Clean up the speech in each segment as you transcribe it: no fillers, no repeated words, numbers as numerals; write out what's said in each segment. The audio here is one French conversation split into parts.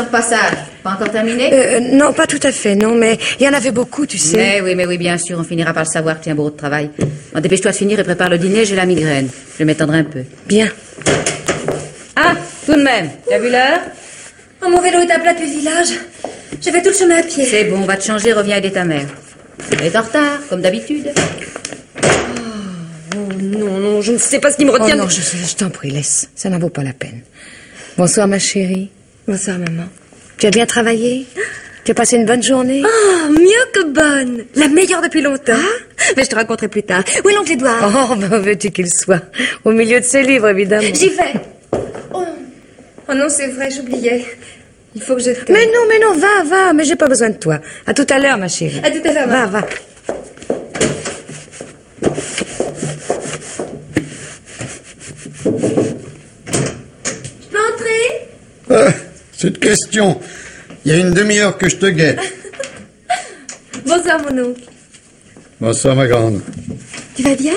ce repassage. Pas encore terminé? Non, pas tout à fait, non, mais il y en avait beaucoup, tu sais. Mais oui, bien sûr, on finira par le savoir que tu as un bourreau de travail. Bon, dépêche-toi de finir et prépare le dîner, j'ai la migraine. Je vais m'étendre un peu. Bien. Ah, tout de même, tu as vu l'heure? Oh, mon vélo est à plat depuis le village. Je vais tout le chemin à pied. C'est bon, on va te changer, reviens aider ta mère. Elle est en retard, comme d'habitude. Oh, non, je ne sais pas ce qui me retient. Oh non, je t'en prie, laisse. Ça n'en vaut pas la peine. Bonsoir, ma chérie. Bonsoir, maman. Tu as bien travaillé? Tu as passé une bonne journée? Oh, mieux que bonne. La meilleure depuis longtemps. Mais je te raconterai plus tard. Où est l'oncle Édouard? Oh, ben veux-tu qu'il soit? Au milieu de ses livres, évidemment. J'y vais. Oh non, c'est vrai, j'oubliais. Il faut que je te... Mais non, va, mais j'ai pas besoin de toi. À tout à l'heure, ma chérie. À tout à l'heure. Va. Je peux entrer? Cette question. Il y a une demi-heure que je te guette. Bonsoir, mon oncle. Bonsoir, ma grande. Tu vas bien?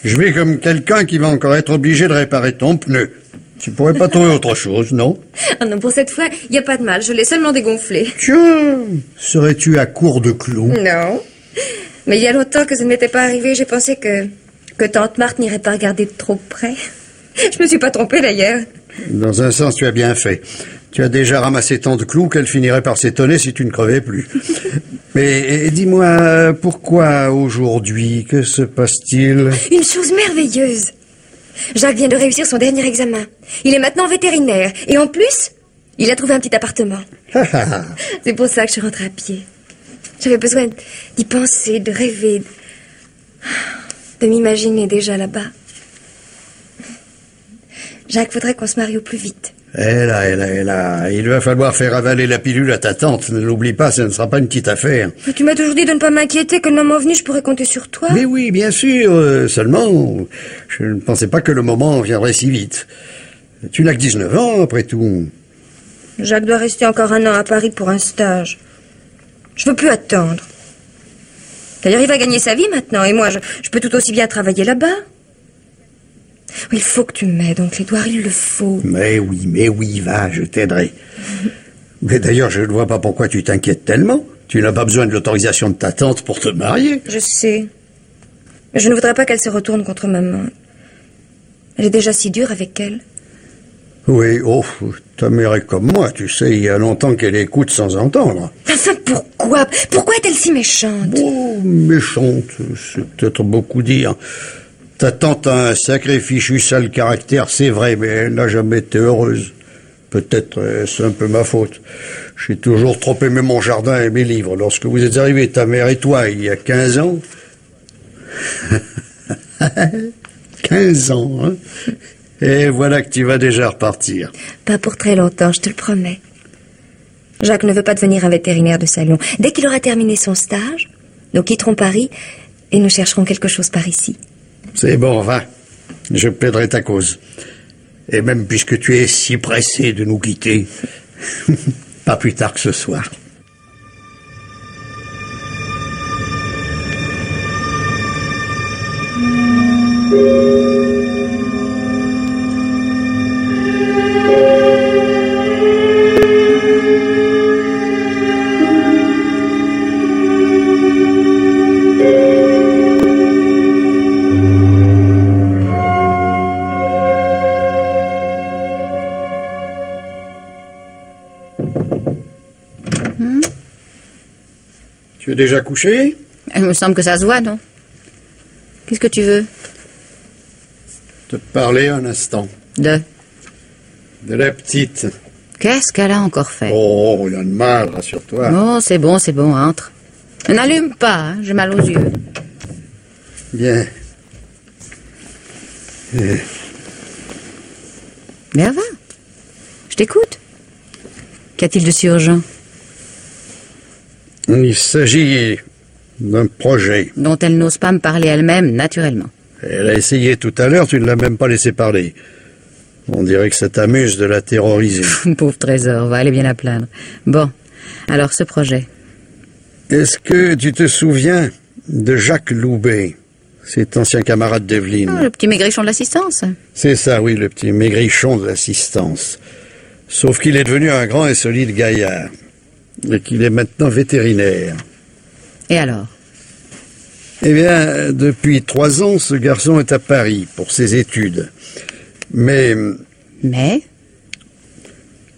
Je vais comme quelqu'un qui va encore être obligé de réparer ton pneu. Tu pourrais pas trouver autre chose, non? Oh non, pour cette fois, il n'y a pas de mal. Je l'ai seulement dégonflé. Tiens, serais-tu à court de clous? Non. Mais il y a longtemps que ça ne m'était pas arrivé. J'ai pensé que tante Marthe n'irait pas regarder de trop près. Je me suis pas trompée, d'ailleurs. Dans un sens, tu as bien fait. Tu as déjà ramassé tant de clous qu'elle finirait par s'étonner si tu ne crevais plus. Mais dis-moi, pourquoi aujourd'hui? Que se passe-t-il? Une chose merveilleuse. Jacques vient de réussir son dernier examen. Il est maintenant vétérinaire. Et en plus, il a trouvé un petit appartement. C'est pour ça que je suis rentrée à pied. J'avais besoin d'y penser, de rêver, de m'imaginer déjà là-bas. Jacques voudrait qu'on se marie au plus vite. Elle a. Il va falloir faire avaler la pilule à ta tante. Ne l'oublie pas, ce ne sera pas une petite affaire. Mais tu m'as toujours dit de ne pas m'inquiéter, que le moment venu, je pourrais compter sur toi. Mais oui, bien sûr. Seulement, je ne pensais pas que le moment viendrait si vite. Tu n'as que 19 ans, après tout. Jacques doit rester encore 1 an à Paris pour un stage. Je veux plus attendre. D'ailleurs, il va gagner sa vie maintenant, et moi, je peux tout aussi bien travailler là-bas. Il faut que tu m'aides, oncle Édouard, il le faut. Mais oui, va, je t'aiderai. Mais d'ailleurs, je ne vois pas pourquoi tu t'inquiètes tellement. Tu n'as pas besoin de l'autorisation de ta tante pour te marier. Je sais. Mais je ne voudrais pas qu'elle se retourne contre maman. Elle est déjà si dure avec elle. Oui, ta mère est comme moi, tu sais, il y a longtemps qu'elle écoute sans entendre. Enfin, pourquoi? Pourquoi est-elle si méchante? Oh, méchante, c'est peut-être beaucoup dire. Ta tante a un sacré fichu sale caractère, c'est vrai, mais elle n'a jamais été heureuse. Peut-être c'est un peu ma faute. J'ai toujours trop aimé mon jardin et mes livres. Lorsque vous êtes arrivés, ta mère et toi, il y a 15 ans... 15 ans, hein? Et voilà que tu vas déjà repartir. Pas pour très longtemps, je te le promets. Jacques ne veut pas devenir un vétérinaire de salon. Dès qu'il aura terminé son stage, nous quitterons Paris et nous chercherons quelque chose par ici. C'est bon, va. Je plaiderai ta cause. Et même puisque tu es si pressé de nous quitter, pas plus tard que ce soir. Tu es déjà couché? Il me semble que ça se voit, non? Qu'est-ce que tu veux? Te parler un instant. De la petite. Qu'est-ce qu'elle a encore fait? Oh, rien de mal, rassure-toi. Oh, c'est bon, entre. N'allume pas, hein, j'ai mal aux yeux. Bien. Bien, va. Je t'écoute. Qu'y a-t-il de si urgent? Il s'agit d'un projet. Dont elle n'ose pas me parler elle-même, naturellement. Elle a essayé tout à l'heure, tu ne l'as même pas laissé parler. On dirait que ça t'amuse de la terroriser. Pauvre trésor, va aller bien la plaindre. Bon, alors ce projet. Est-ce que tu te souviens de Jacques Loubet, cet ancien camarade d'Evelyne? Le petit maigrichon de l'assistance. C'est ça, oui, le petit maigrichon de l'assistance. Sauf qu'il est devenu un grand et solide gaillard. Et qu'il est maintenant vétérinaire. Et alors? Eh bien, depuis 3 ans, ce garçon est à Paris pour ses études. Mais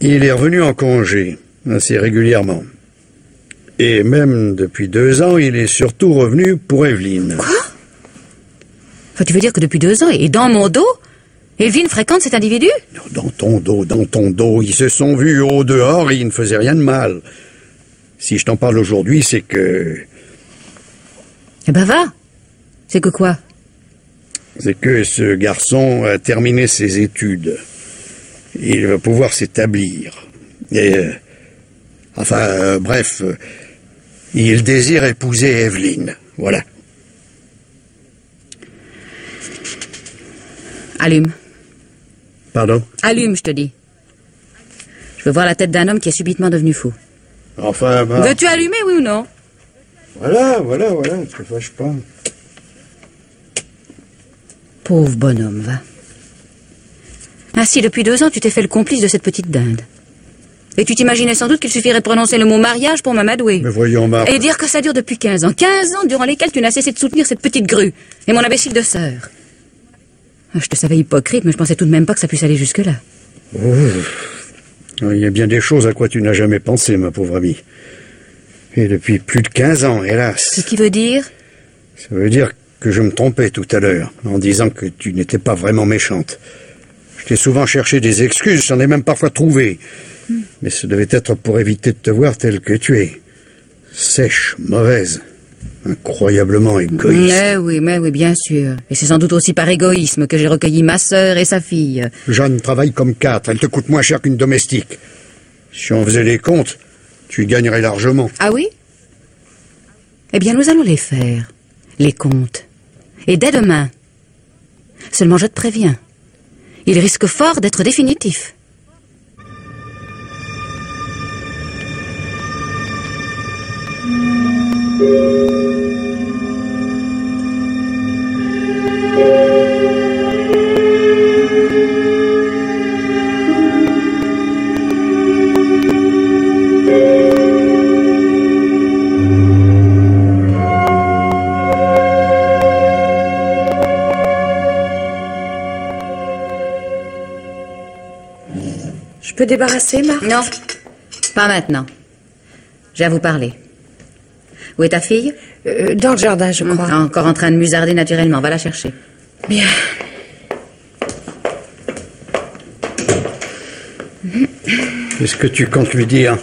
il est revenu en congé, assez régulièrement. Et même depuis 2 ans, il est surtout revenu pour Evelyne. Quoi? Enfin, tu veux dire que depuis 2 ans, et dans mon dos, Evelyne fréquente cet individu? Dans ton dos. Ils se sont vus au dehors et ils ne faisaient rien de mal. Si je t'en parle aujourd'hui, c'est que... Eh ben va. C'est que quoi? C'est que ce garçon a terminé ses études. Il va pouvoir s'établir. Et... bref... il désire épouser Evelyne. Voilà. Allume. Pardon? Allume, je te dis. Je veux voir la tête d'un homme qui est subitement devenu fou. Enfin, Veux-tu allumer, oui ou non? Voilà, ne te fâche pas. Pauvre bonhomme, va. Ainsi, depuis 2 ans, tu t'es fait le complice de cette petite dinde. Et tu t'imaginais sans doute qu'il suffirait de prononcer le mot mariage pour m'amadouer. Mais voyons, Marthe. Et dire que ça dure depuis 15 ans. 15 ans durant lesquels tu n'as cessé de soutenir cette petite grue. Et mon imbécile de sœur. Je te savais hypocrite, mais je pensais tout de même pas que ça puisse aller jusque-là. Il y a bien des choses à quoi tu n'as jamais pensé, ma pauvre amie. Et depuis plus de 15 ans, hélas. Ce qui veut dire? Ça veut dire que je me trompais tout à l'heure, en disant que tu n'étais pas vraiment méchante. Je t'ai souvent cherché des excuses, j'en ai même parfois trouvé. Mais ce devait être pour éviter de te voir telle que tu es. Sèche, mauvaise, incroyablement égoïste. Mais oui, bien sûr. Et c'est sans doute aussi par égoïsme que j'ai recueilli ma sœur et sa fille. Jeanne travaille comme 4, elle te coûte moins cher qu'une domestique. Si on faisait les comptes, tu gagnerais largement. Ah oui? Eh bien, nous allons les faire, les comptes. Et dès demain. Seulement, je te préviens. Il risque fort d'être définitif. Je peux débarrasser, Marthe? Non, pas maintenant. J'ai à vous parler. Où est ta fille? Dans le jardin, je crois. Encore en train de musarder naturellement. Va la chercher. Bien. Qu'est-ce que tu comptes lui dire?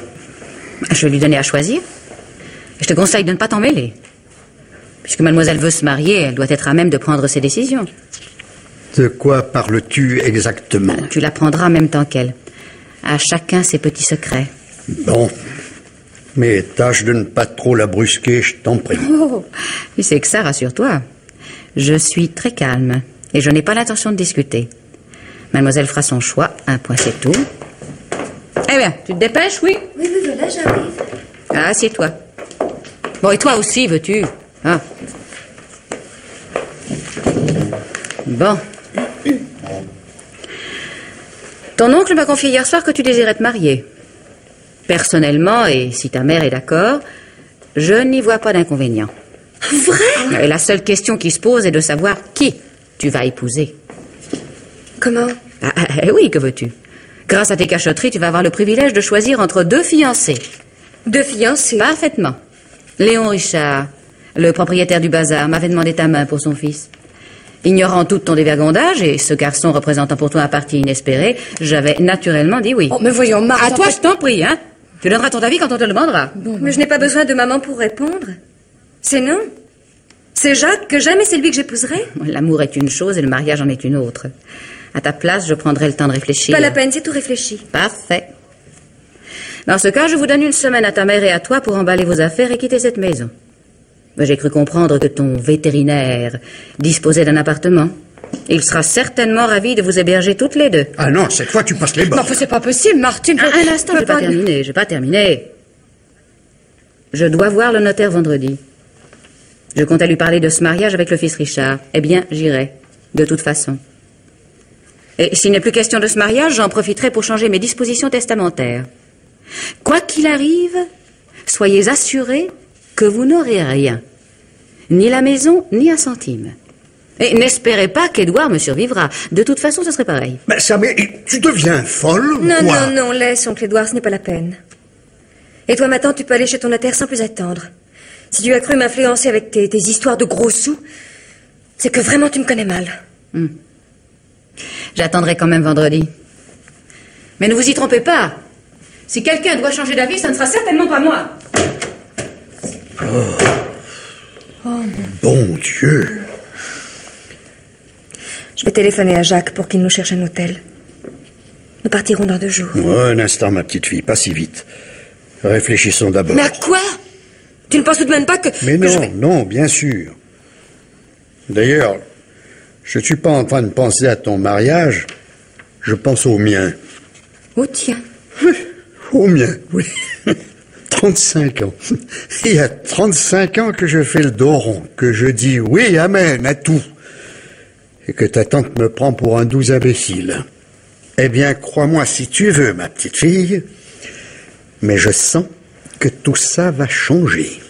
Je vais lui donner à choisir. Et je te conseille de ne pas t'en mêler. Puisque mademoiselle veut se marier, elle doit être à même de prendre ses décisions. De quoi parles-tu exactement? Tu l'apprendras en même temps qu'elle. À chacun ses petits secrets. Bon. Mais tâche de ne pas trop la brusquer, je t'en prie. Oh, et c'est que ça, rassure-toi. Je suis très calme. Et je n'ai pas l'intention de discuter. Mademoiselle fera son choix. Un point, c'est tout. Eh bien, tu te dépêches, oui? Oui, voilà, j'arrive. Ah, assieds-toi. Bon, et toi aussi, veux-tu? Ah. Bon. Ton oncle m'a confié hier soir que tu désirais te marier. Personnellement, et si ta mère est d'accord, je n'y vois pas d'inconvénient. Vrai? Et la seule question qui se pose est de savoir qui tu vas épouser. Comment? Oui, que veux-tu? Grâce à tes cachotteries, tu vas avoir le privilège de choisir entre 2 fiancés. 2 fiancés? Parfaitement. Léon Richard, le propriétaire du bazar, m'avait demandé ta main pour son fils. Ignorant tout ton dévergondage et ce garçon représentant pour toi un parti inespéré, j'avais naturellement dit oui. Oh, mais voyons, Marthe... À toi, je t'en prie, hein. Tu donneras ton avis quand on te le demandera. Mais je n'ai pas besoin de maman pour répondre. C'est non. C'est Jacques que j'aime et c'est lui que j'épouserai. L'amour est une chose et le mariage en est une autre. À ta place, je prendrai le temps de réfléchir. Pas la peine, c'est tout réfléchi. Parfait. Dans ce cas, je vous donne 1 semaine à ta mère et à toi pour emballer vos affaires et quitter cette maison. J'ai cru comprendre que ton vétérinaire disposait d'un appartement. Il sera certainement ravi de vous héberger toutes les 2. Ah non, cette fois tu passes les bords. Non, c'est pas possible, Martine. Un instant, je n'ai pas terminé. Je dois voir le notaire vendredi. Je comptais lui parler de ce mariage avec le fils Richard. Eh bien, j'irai, de toute façon. Et s'il n'est plus question de ce mariage, j'en profiterai pour changer mes dispositions testamentaires. Quoi qu'il arrive, soyez assurés que vous n'aurez rien. Ni la maison, ni un centime. Et n'espérez pas qu'Édouard me survivra. De toute façon, ce serait pareil. Mais ça, mais tu deviens folle ou Non, quoi? non, non, laisse, oncle Édouard, ce n'est pas la peine. Et toi, maintenant, tu peux aller chez ton notaire sans plus attendre. Si tu as cru m'influencer avec tes histoires de gros sous, c'est que vraiment tu me connais mal. J'attendrai quand même vendredi. Mais ne vous y trompez pas. Si quelqu'un doit changer d'avis, ça ne sera certainement pas moi. Bon Dieu. Je vais téléphoner à Jacques pour qu'il nous cherche un hôtel. Nous partirons dans 2 jours. Oh, un instant, ma petite fille, pas si vite. Réfléchissons d'abord. Mais à quoi? Tu ne penses tout de même pas que... Mais que non, je vais- non, bien sûr. D'ailleurs, je ne suis pas en train de penser à ton mariage, je pense au mien. Oh tiens. Oui, au mien, oui. 35 ans. Il y a 35 ans que je fais le dos rond, que je dis oui, amen, à tout. Et que ta tante me prend pour un doux imbécile. Eh bien, crois-moi si tu veux, ma petite fille, mais je sens que tout ça va changer.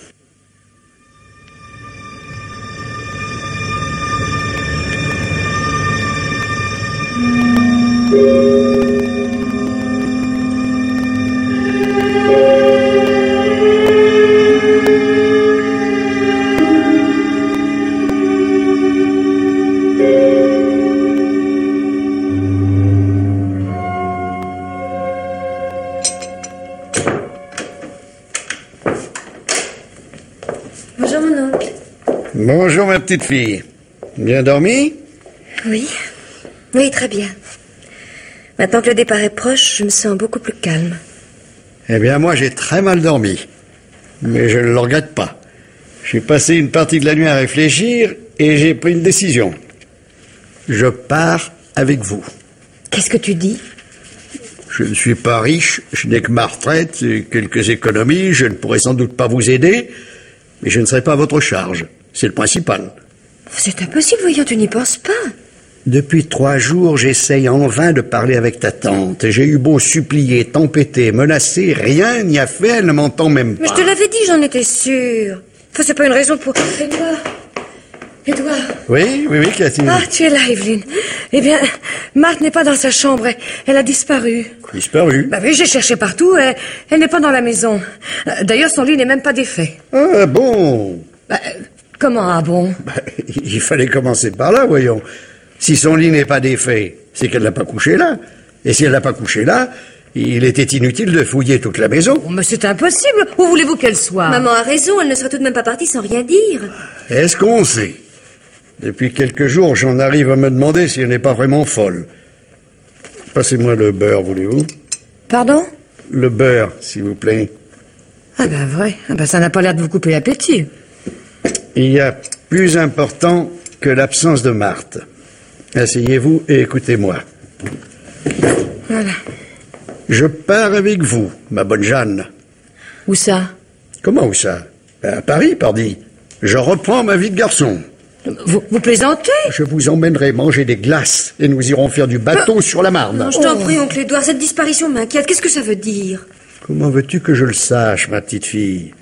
Bonjour, mon oncle. Bonjour, ma petite fille. Bien dormi? Oui. Oui, très bien. Maintenant que le départ est proche, je me sens beaucoup plus calme. Eh bien, moi, j'ai très mal dormi. Mais je ne le regrette pas. J'ai passé une partie de la nuit à réfléchir et j'ai pris une décision. Je pars avec vous. Qu'est-ce que tu dis? Je ne suis pas riche, je n'ai que ma retraite et quelques économies, je ne pourrai sans doute pas vous aider, mais je ne serai pas à votre charge. C'est le principal. C'est impossible, voyons, tu n'y penses pas. Depuis 3 jours, j'essaye en vain de parler avec ta tante. J'ai eu beau supplier, tempêter, menacer, rien n'y a fait, elle ne m'entend même pas. Mais je te l'avais dit, j'en étais sûre. Enfin, c'est pas une raison pour... Édouard. Oui, qu'y a-t-il? Ah, tu es là, Evelyne. Eh bien, Marthe n'est pas dans sa chambre. Elle a disparu. Disparu. Bah oui, j'ai cherché partout. Elle n'est pas dans la maison. D'ailleurs, son lit n'est même pas défait. Ah bon. Comment, ah bon? Il fallait commencer par là, voyons. Si son lit n'est pas défait, c'est qu'elle n'a pas couché là. Et si elle n'a pas couché là, il était inutile de fouiller toute la maison. Oh, mais c'est impossible. Où voulez-vous qu'elle soit? Maman a raison, elle ne serait tout de même pas partie sans rien dire. Est-ce qu'on sait? Depuis quelques jours, j'en arrive à me demander si elle n'est pas vraiment folle. Passez-moi le beurre, voulez-vous? Pardon? Le beurre, s'il vous plaît. Ah ben vrai. Ah ben ça n'a pas l'air de vous couper l'appétit. Il y a plus important que l'absence de Marthe. Asseyez-vous et écoutez-moi. Voilà. Je pars avec vous, ma bonne Jeanne. Où ça? Comment où ça? À Paris, pardi. Je reprends ma vie de garçon. Vous plaisantez? Je vous emmènerai manger des glaces et nous irons faire du bateau sur la Marne. Non, je t'en prie, oncle Édouard, cette disparition m'inquiète. Qu'est-ce que ça veut dire? Comment veux-tu que je le sache, ma petite fille?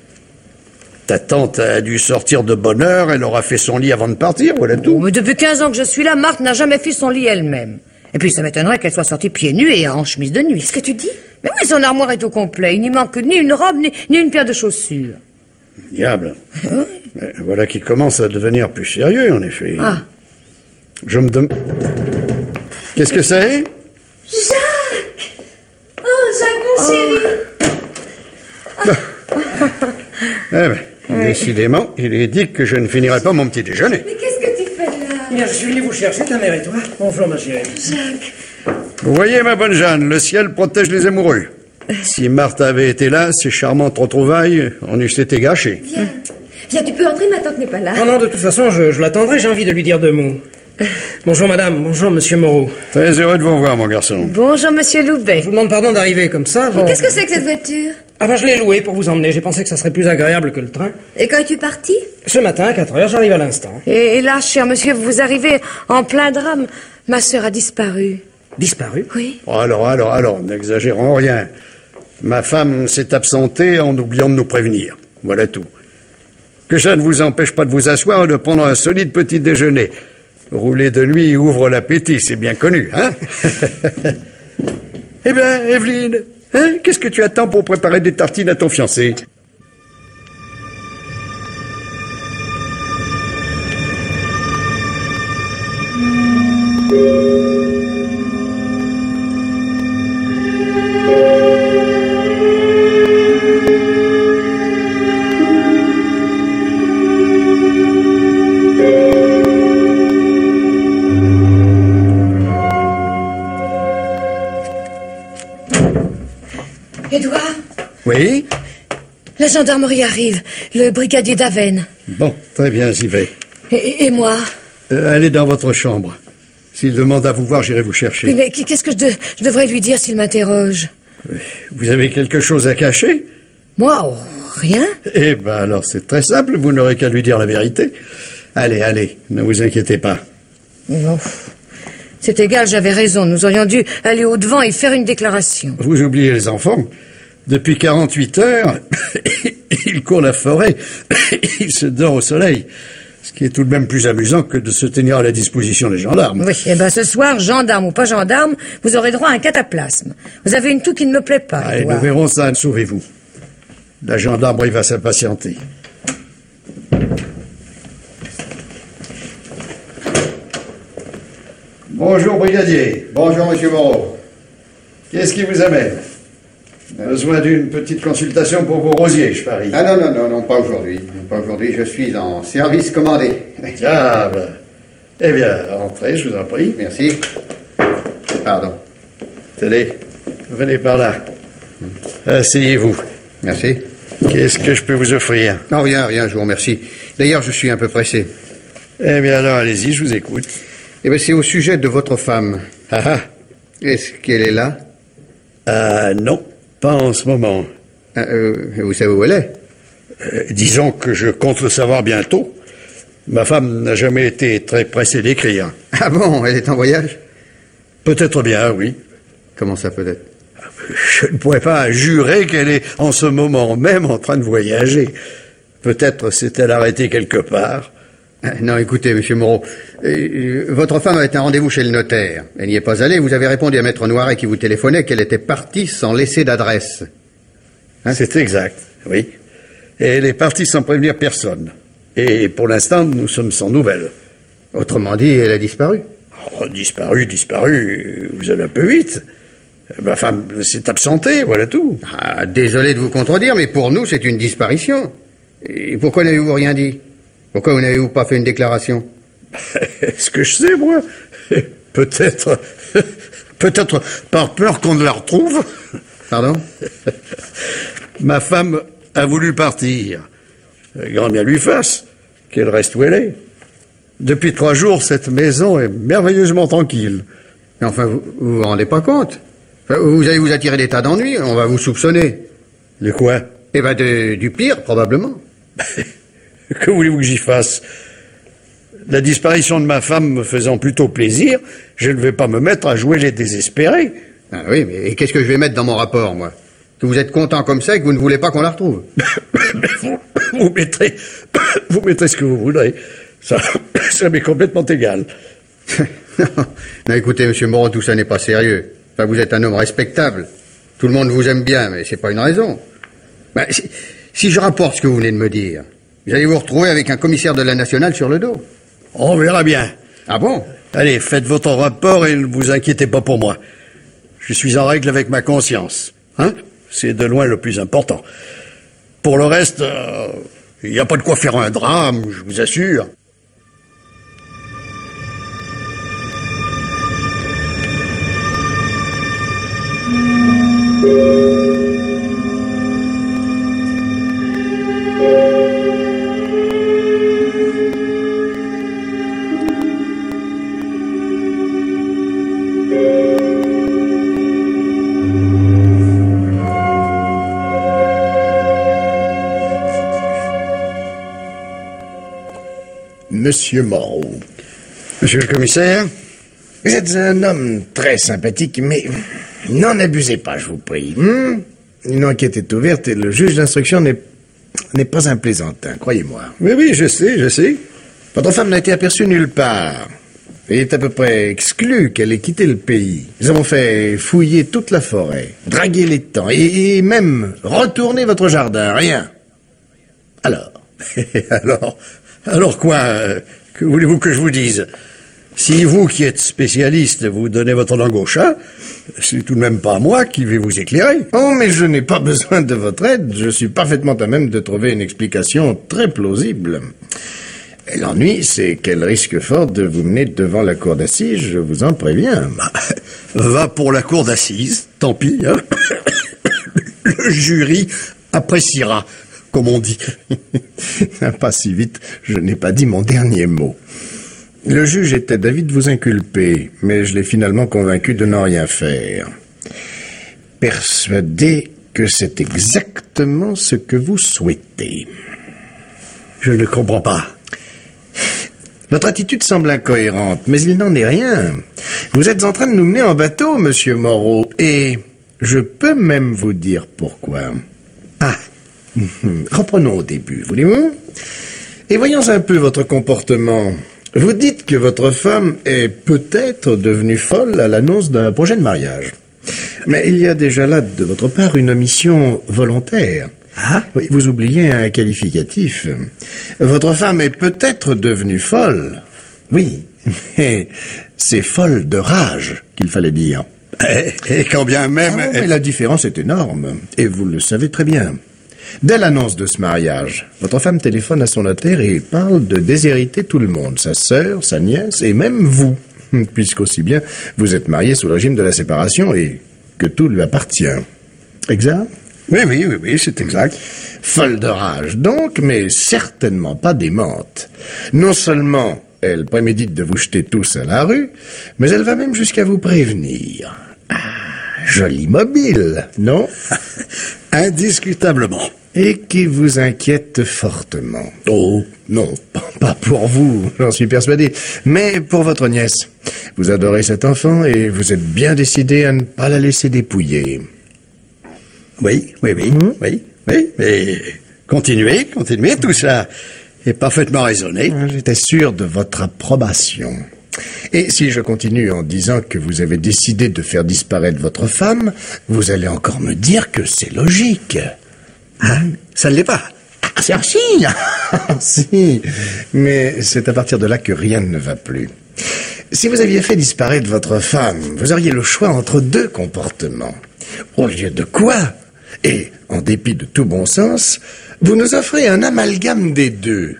Ta tante a dû sortir de bonne heure, elle aura fait son lit avant de partir, voilà tout. Oh, mais depuis 15 ans que je suis là, Marthe n'a jamais fait son lit elle-même. Et puis ça m'étonnerait qu'elle soit sortie pieds nus et en chemise de nuit. Qu'est-ce que tu dis? Mais oui, son armoire est au complet. Il n'y manque ni une robe, ni une paire de chaussures. Diable. Mais voilà qui commence à devenir plus sérieux, en effet. Ah. Je me demande... Qu'est-ce que c'est? Jacques! Oh, Jacques, mon chéri! Eh ben, décidément, il est dit que je ne finirai pas mon petit déjeuner. Mais qu'est-ce que tu fais là? Bien, je suis venu vous chercher, ta mère et toi. Bonjour, ma chérie. Jacques. Vous voyez, ma bonne Jeanne, le ciel protège les amoureux. Si Marthe avait été là, ces charmantes retrouvailles, on eussent été gâchées. Viens, tu peux entrer, ma tante n'est pas là. Non, de toute façon, je l'attendrai, j'ai envie de lui dire 2 mots. Bonjour, madame. Bonjour, monsieur Moreau. Très heureux de vous voir, mon garçon. Bonjour, monsieur Loubet. Je vous demande pardon d'arriver comme ça. Qu'est-ce que c'est que cette voiture? Ah ben, je l'ai louée pour vous emmener. J'ai pensé que ça serait plus agréable que le train. Et quand es-tu parti? Ce matin, à 4 heures, j'arrive à l'instant. Et là, cher monsieur, vous arrivez en plein drame. Ma sœur a disparu. Disparu? Oui. Alors, n'exagérons rien. Ma femme s'est absentée en oubliant de nous prévenir. Voilà tout. Que ça ne vous empêche pas de vous asseoir et de prendre un solide petit déjeuner. Rouler de nuit ouvre l'appétit, c'est bien connu, hein? Eh bien, Evelyne, hein, qu'est-ce que tu attends pour préparer des tartines à ton fiancé? Édouard, Oui? la gendarmerie arrive. Le brigadier d'Aven. Bon, très bien, j'y vais. Et moi? Allez dans votre chambre. S'il demande à vous voir, j'irai vous chercher. Oui, mais qu'est-ce que je devrais lui dire s'il m'interroge? Vous avez quelque chose à cacher? Moi, oh, rien. Eh ben alors c'est très simple, vous n'aurez qu'à lui dire la vérité. Allez, ne vous inquiétez pas. Non. C'est égal, j'avais raison. Nous aurions dû aller au-devant et faire une déclaration. Vous oubliez les enfants. Depuis 48 heures, il court la forêt, il se dort au soleil. Ce qui est tout de même plus amusant que de se tenir à la disposition des gendarmes. Oui, et ben ce soir, gendarme ou pas gendarme, vous aurez droit à un cataplasme. Vous avez une toux qui ne me plaît pas. Allez, nous Édouard. verrons ça, sauvez-vous. La gendarmerie va s'impatienter. Bonjour, brigadier. Bonjour, monsieur Moreau. Qu'est-ce qui vous amène? Besoin d'une petite consultation pour vos rosiers, je parie. Ah non, pas aujourd'hui. Pas aujourd'hui, je suis en service commandé. Diable. Eh bien, entrez, je vous en prie. Merci. Pardon. Tenez, venez par là. Asseyez-vous. Merci. Qu'est-ce que je peux vous offrir? Non, rien, je vous remercie. D'ailleurs, je suis un peu pressé. Eh bien alors, allez-y, je vous écoute. Eh bien, c'est au sujet de votre femme. Ah Est-ce qu'elle est là? non, pas en ce moment. Vous savez où elle est? Disons que je compte le savoir bientôt. Ma femme n'a jamais été très pressée d'écrire. Ah bon, elle est en voyage? Peut-être bien, oui. Comment ça peut-être? Je ne pourrais pas jurer qu'elle est en ce moment même en train de voyager. Peut-être s'est-elle arrêtée quelque part. Non, écoutez, monsieur Moreau, votre femme avait un rendez-vous chez le notaire. Elle n'y est pas allée. Vous avez répondu à Maître Noiret qui vous téléphonait qu'elle était partie sans laisser d'adresse. Hein? C'est exact, oui. Et elle est partie sans prévenir personne. Et pour l'instant, nous sommes sans nouvelles. Autrement dit, elle a disparu. Oh, disparu, vous allez un peu vite. Ma femme s'est absentée, voilà tout. Ah, désolé de vous contredire, mais pour nous, c'est une disparition. Et pourquoi n'avez-vous rien dit? Pourquoi vous n'avez-vous pas fait une déclaration? Est-ce que je sais, moi? Peut-être par peur qu'on ne la retrouve. Pardon? Ma femme a voulu partir. Grand bien lui fasse, qu'elle reste où elle est. Depuis 3 jours, cette maison est merveilleusement tranquille. Mais enfin, vous rendez pas compte? Enfin, vous allez vous attirer des tas d'ennuis, on va vous soupçonner. De quoi? Eh ben, du pire, probablement. Que voulez-vous que j'y fasse? La disparition de ma femme me faisant plutôt plaisir, je ne vais pas me mettre à jouer les désespérés. Ah oui, mais qu'est-ce que je vais mettre dans mon rapport, moi? Que vous êtes content comme ça et que vous ne voulez pas qu'on la retrouve? vous mettrez ce que vous voudrez. Ça m'est complètement égal. Non, écoutez, monsieur Moreau, tout ça n'est pas sérieux. Enfin, vous êtes un homme respectable. Tout le monde vous aime bien, mais c'est pas une raison. Ben, si je rapporte ce que vous venez de me dire, vous allez vous retrouver avec un commissaire de la nationale sur le dos. On verra bien. Ah bon? Allez, faites votre rapport et ne vous inquiétez pas pour moi. Je suis en règle avec ma conscience. Hein? C'est de loin le plus important. Pour le reste, il n'y a pas de quoi faire un drame, je vous assure. Monsieur Moreau. Monsieur le commissaire? Vous êtes un homme très sympathique, mais n'en abusez pas, je vous prie. Une enquête est ouverte et le juge d'instruction n'est pas un plaisantin, croyez-moi. Oui, oui, je sais. Votre femme n'a été aperçue nulle part. Il est à peu près exclu qu'elle ait quitté le pays. Ils ont fait fouiller toute la forêt, draguer les temps et même retourner votre jardin. Rien. Alors? Alors quoi que voulez-vous que je vous dise? Si vous qui êtes spécialiste, vous donnez votre langue au chat, c'est tout de même pas moi qui vais vous éclairer. Oh, mais je n'ai pas besoin de votre aide. Je suis parfaitement à même de trouver une explication très plausible. L'ennui, c'est qu'elle risque fort de vous mener devant la cour d'assises, je vous en préviens. Va pour la cour d'assises, tant pis. Hein. Le jury appréciera, comme on dit. Pas si vite, je n'ai pas dit mon dernier mot. Le juge était d'avis de vous inculper, mais je l'ai finalement convaincu de n'en rien faire. Persuadé que c'est exactement ce que vous souhaitez. Je ne comprends pas. Votre attitude semble incohérente, mais il n'en est rien. Vous êtes en train de nous mener en bateau, monsieur Moreau, et je peux même vous dire pourquoi. Reprenons au début, voulez-vous? Et voyons un peu votre comportement. Vous dites que votre femme est peut-être devenue folle à l'annonce d'un projet de mariage. Mais il y a déjà là, de votre part, une omission volontaire. Oui, vous oubliez un qualificatif. Votre femme est peut-être devenue folle. Oui, mais c'est folle de rage qu'il fallait dire. Et quand bien même... mais la différence est énorme, et vous le savez très bien. Dès l'annonce de ce mariage, votre femme téléphone à son notaire et parle de déshériter tout le monde, sa sœur, sa nièce et même vous, puisqu'aussi bien vous êtes marié sous le régime de la séparation et que tout lui appartient. Exact? Oui, c'est exact. Folle de rage donc, mais certainement pas démente. Non seulement elle prémédite de vous jeter tous à la rue, mais elle va même jusqu'à vous prévenir. Joli mobile, non? Indiscutablement. Et qui vous inquiète fortement. Oh, non, pas pour vous, j'en suis persuadé, mais pour votre nièce. Vous adorez cet enfant et vous êtes bien décidé à ne pas la laisser dépouiller. Oui, mais continuez, tout ça est parfaitement raisonné. J'étais sûr de votre approbation. Et si je continue en disant que vous avez décidé de faire disparaître votre femme, vous allez encore me dire que c'est logique. Ça ne l'est pas. C'est un signe. Si, mais c'est à partir de là que rien ne va plus. Si vous aviez fait disparaître votre femme, vous auriez le choix entre deux comportements. Au lieu de quoi, et en dépit de tout bon sens, vous nous offrez un amalgame des deux.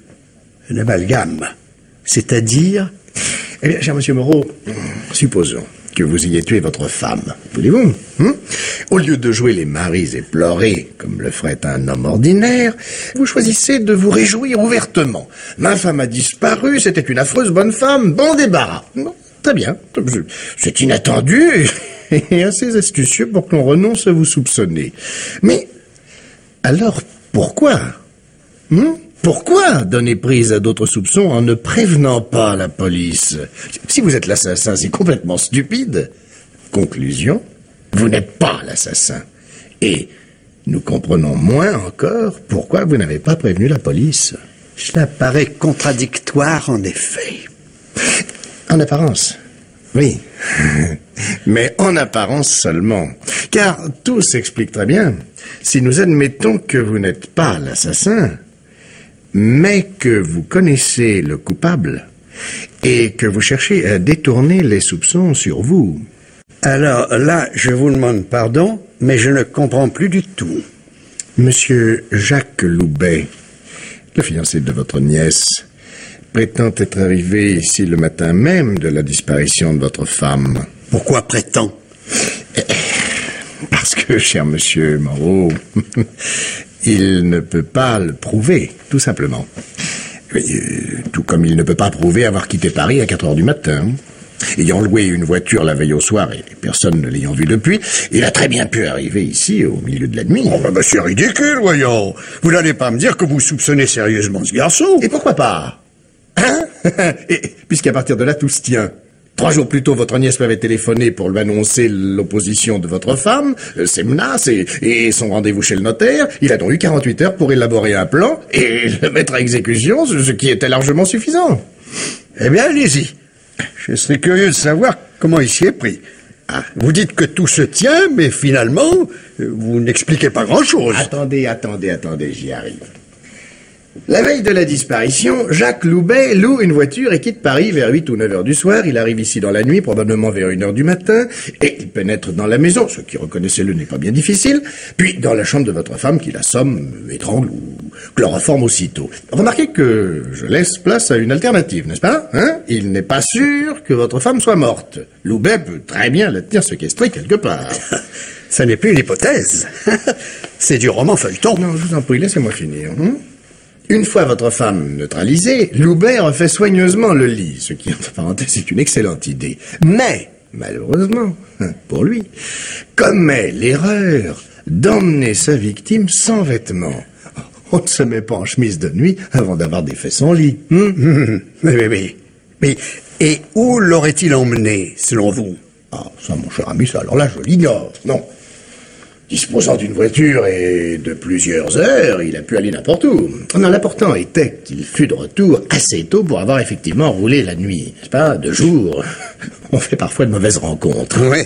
Un amalgame? C'est-à-dire? Eh bien, cher monsieur Moreau, supposons que vous ayez tué votre femme, voulez-vous? Au lieu de jouer les maris et pleurer, comme le ferait un homme ordinaire, vous choisissez de vous réjouir ouvertement. Ma femme a disparu, c'était une affreuse bonne femme, bon débarras. Bon, très bien, c'est inattendu et assez astucieux pour qu'on renonce à vous soupçonner. Mais, alors, pourquoi? Pourquoi donner prise à d'autres soupçons en ne prévenant pas la police? Si vous êtes l'assassin, c'est complètement stupide. Conclusion, vous n'êtes pas l'assassin. Et nous comprenons moins encore pourquoi vous n'avez pas prévenu la police. Cela paraît contradictoire, en effet. En apparence, oui. Mais en apparence seulement. Car tout s'explique très bien. Si nous admettons que vous n'êtes pas l'assassin, mais que vous connaissez le coupable et que vous cherchez à détourner les soupçons sur vous. Alors là, je vous demande pardon, mais je ne comprends plus du tout. Monsieur Jacques Loubet, le fiancé de votre nièce, prétend être arrivé ici le matin même de la disparition de votre femme. Pourquoi prétend? Parce que, cher monsieur Moreau, il ne peut pas le prouver, tout simplement. Tout comme il ne peut pas prouver avoir quitté Paris à 4 heures du matin. Ayant loué une voiture la veille au soir et personne ne l'ayant vu depuis, il a très bien pu arriver ici au milieu de la nuit. Oh, bah, c'est ridicule, voyons. Vous n'allez pas me dire que vous soupçonnez sérieusement ce garçon. Et pourquoi pas? Hein? Et puisqu'à partir de là, tout se tient. 3 jours plus tôt, votre nièce m'avait téléphoné pour lui annoncer l'opposition de votre femme, ses menaces et son rendez-vous chez le notaire. Il a donc eu 48 heures pour élaborer un plan et le mettre à exécution, ce qui était largement suffisant. Eh bien, allez-y. Je serais curieux de savoir comment il s'y est pris. Ah, vous dites que tout se tient, mais finalement, vous n'expliquez pas grand-chose. Attendez, j'y arrive. La veille de la disparition, Jacques Loubet loue une voiture et quitte Paris vers 8 ou 9 heures du soir. Il arrive ici dans la nuit, probablement vers 1 heure du matin, et il pénètre dans la maison, ce qui, reconnaissez-le, n'est pas bien difficile, puis dans la chambre de votre femme qui l'assomme, étrangle ou chloroforme aussitôt. Remarquez que je laisse place à une alternative, n'est-ce pas, hein? Il n'est pas sûr que votre femme soit morte. Loubet peut très bien la tenir séquestrée quelque part. Ça n'est plus une hypothèse. C'est du roman feuilleton. Non, je vous en prie, laissez-moi finir. Une fois votre femme neutralisée, Loubet refait soigneusement le lit, ce qui, entre parenthèses, est une excellente idée. Mais, malheureusement, pour lui, commet l'erreur d'emmener sa victime sans vêtements. On ne se met pas en chemise de nuit avant d'avoir défait son lit. Mais, et où l'aurait-il emmené, selon vous? Ah, ça, mon cher ami, ça, alors là, je l'ignore. Non. Disposant d'une voiture et de plusieurs heures, il a pu aller n'importe où. Non, l'important était qu'il fût de retour assez tôt pour avoir effectivement roulé la nuit, n'est-ce pas? De jour, on fait parfois de mauvaises rencontres. Oui.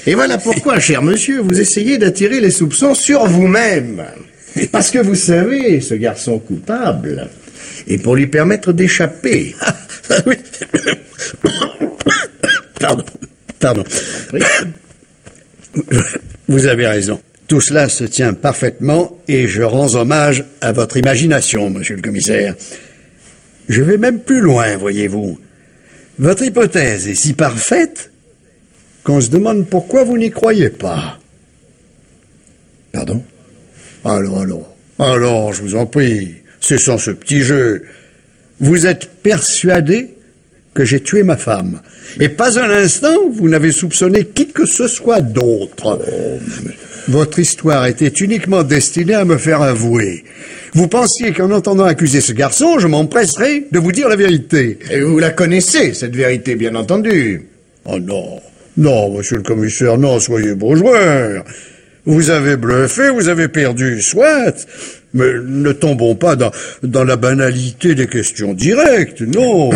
Et voilà pourquoi, cher monsieur, vous essayez d'attirer les soupçons sur vous-même. Parce que vous savez, ce garçon coupable, et pour lui permettre d'échapper. Oui. Pardon. Vous avez raison. Tout cela se tient parfaitement et je rends hommage à votre imagination, monsieur le commissaire. Je vais même plus loin, voyez-vous. Votre hypothèse est si parfaite qu'on se demande pourquoi vous n'y croyez pas. Pardon? Alors, je vous en prie, cessons ce petit jeu. Vous êtes persuadé que j'ai tué ma femme. Et pas un instant, vous n'avez soupçonné qui que ce soit d'autre. Votre histoire était uniquement destinée à me faire avouer. Vous pensiez qu'en entendant accuser ce garçon, je m'empresserais de vous dire la vérité. Et vous la connaissez, cette vérité, bien entendu. Oh non, monsieur le commissaire, non, soyez beau joueur. Vous avez bluffé, vous avez perdu, soit. Mais ne tombons pas dans la banalité des questions directes, non.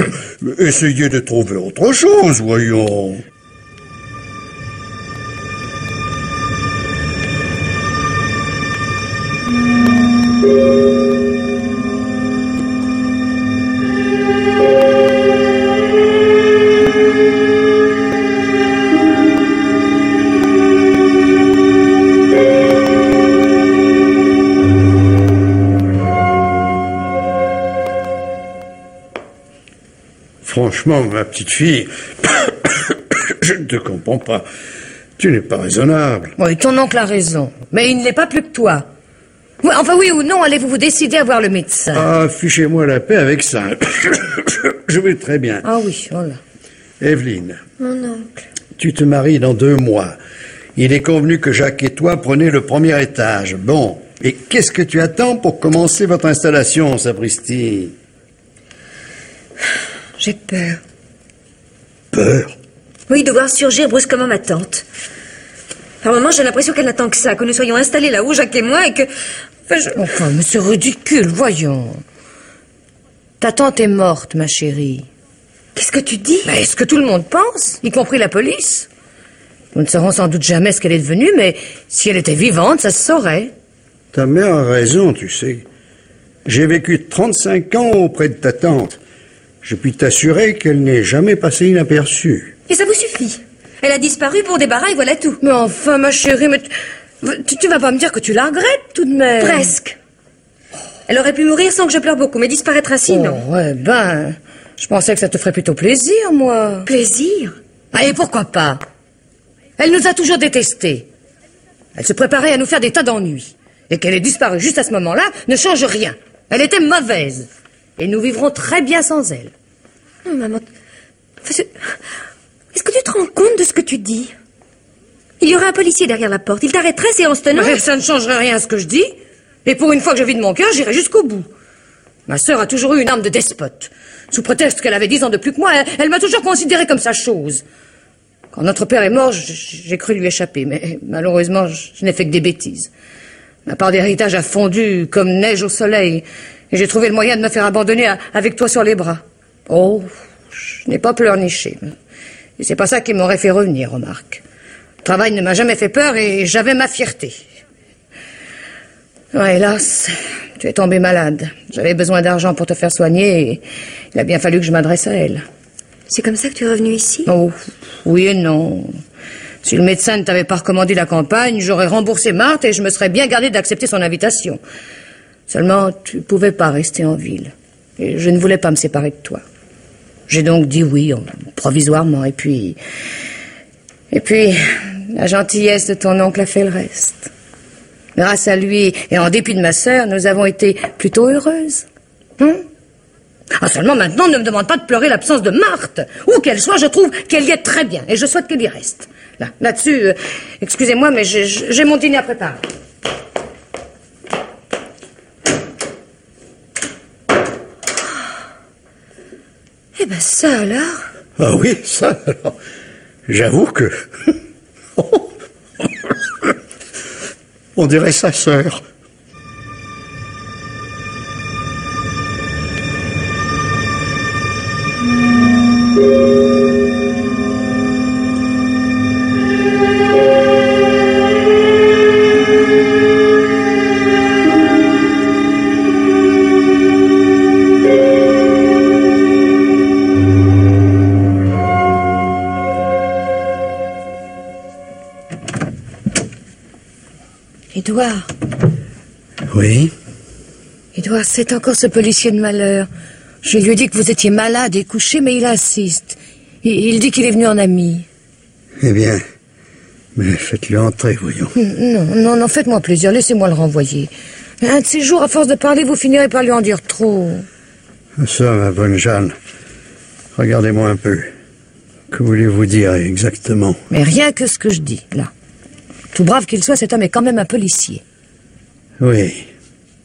Essayez de trouver autre chose, voyons. Franchement, ma petite fille, je ne te comprends pas. Tu n'es pas raisonnable. Oui, ton oncle a raison. Mais il ne l'est pas plus que toi. Ouais, enfin, oui ou non, allez-vous vous décider à voir le médecin? Ah, fichez-moi la paix avec ça. Je vais très bien. Ah oui, voilà. Evelyne. Mon oncle. Tu te maries dans 2 mois. Il est convenu que Jacques et toi preniez le premier étage. Bon. Et qu'est-ce que tu attends pour commencer votre installation, sapristi? J'ai peur. Peur? Oui, de voir surgir brusquement ma tante. Par moments, j'ai l'impression qu'elle n'attend que ça, que nous soyons installés là-haut, Jacques et moi, et que... Enfin, mais c'est ridicule, voyons. Ta tante est morte, ma chérie. Qu'est-ce que tu dis? Mais ce que tout le monde pense, y compris la police. Nous ne saurons sans doute jamais ce qu'elle est devenue, mais si elle était vivante, ça se saurait. Ta mère a raison, tu sais. J'ai vécu 35 ans auprès de ta tante. Je puis t'assurer qu'elle n'est jamais passée inaperçue. Et ça vous suffit. Elle a disparu pour débarras et voilà tout. Mais enfin, ma chérie, mais tu vas pas me dire que tu la regrettes tout de même. Presque. Elle aurait pu mourir sans que je pleure beaucoup, mais disparaître ainsi, non. Ouais, ben, je pensais que ça te ferait plutôt plaisir, moi. Plaisir? Ah, et pourquoi pas? Elle nous a toujours détestés. Elle se préparait à nous faire des tas d'ennuis. Et qu'elle ait disparu juste à ce moment-là ne change rien. Elle était mauvaise. Et nous vivrons très bien sans elle. Oh, maman... Est-ce que tu te rends compte de ce que tu dis? Il y aurait un policier derrière la porte. Il t'arrêterait, séance tenante. Mais ça ne changerait rien à ce que je dis. Et pour une fois que je vis de mon cœur, j'irai jusqu'au bout. Ma sœur a toujours eu une âme de despote. Sous prétexte qu'elle avait 10 ans de plus que moi, elle m'a toujours considérée comme sa chose. Quand notre père est mort, j'ai cru lui échapper, mais malheureusement, je n'ai fait que des bêtises. Ma part d'héritage a fondu comme neige au soleil, et j'ai trouvé le moyen de me faire abandonner avec toi sur les bras. Oh, je n'ai pas pleurniché. Et c'est pas ça qui m'aurait fait revenir, remarque. Le travail ne m'a jamais fait peur et j'avais ma fierté. Ouais, hélas, tu es tombée malade. J'avais besoin d'argent pour te faire soigner et il a bien fallu que je m'adresse à elle. C'est comme ça que tu es revenu ici? Oh, oui et non. Si le médecin ne t'avait pas recommandé la campagne, j'aurais remboursé Marthe et je me serais bien gardé d'accepter son invitation. Seulement, tu pouvais pas rester en ville. Et je ne voulais pas me séparer de toi. J'ai donc dit oui, provisoirement, et puis, la gentillesse de ton oncle a fait le reste. Grâce à lui, et en dépit de ma sœur, nous avons été plutôt heureuses. Seulement maintenant, ne me demande pas de pleurer l'absence de Marthe. Où qu'elle soit, je trouve qu'elle y est très bien, et je souhaite qu'elle y reste. Là-dessus, excusez-moi, mais j'ai mon dîner à préparer. Eh ben ça alors? Ah oui, ça alors. J'avoue que... On dirait sa sœur. Édouard. Oui? Édouard, c'est encore ce policier de malheur. Je lui ai dit que vous étiez malade et couché, mais il insiste. Il dit qu'il est venu en ami. Eh bien, mais faites-le entrer, voyons. Non, faites-moi plaisir, laissez-moi le renvoyer. Un de ces jours, à force de parler, vous finirez par lui en dire trop. Ça, ma bonne Jeanne, regardez-moi un peu. Que voulez-vous dire exactement? Mais rien que ce que je dis, là. Tout brave qu'il soit, cet homme est quand même un policier. Oui.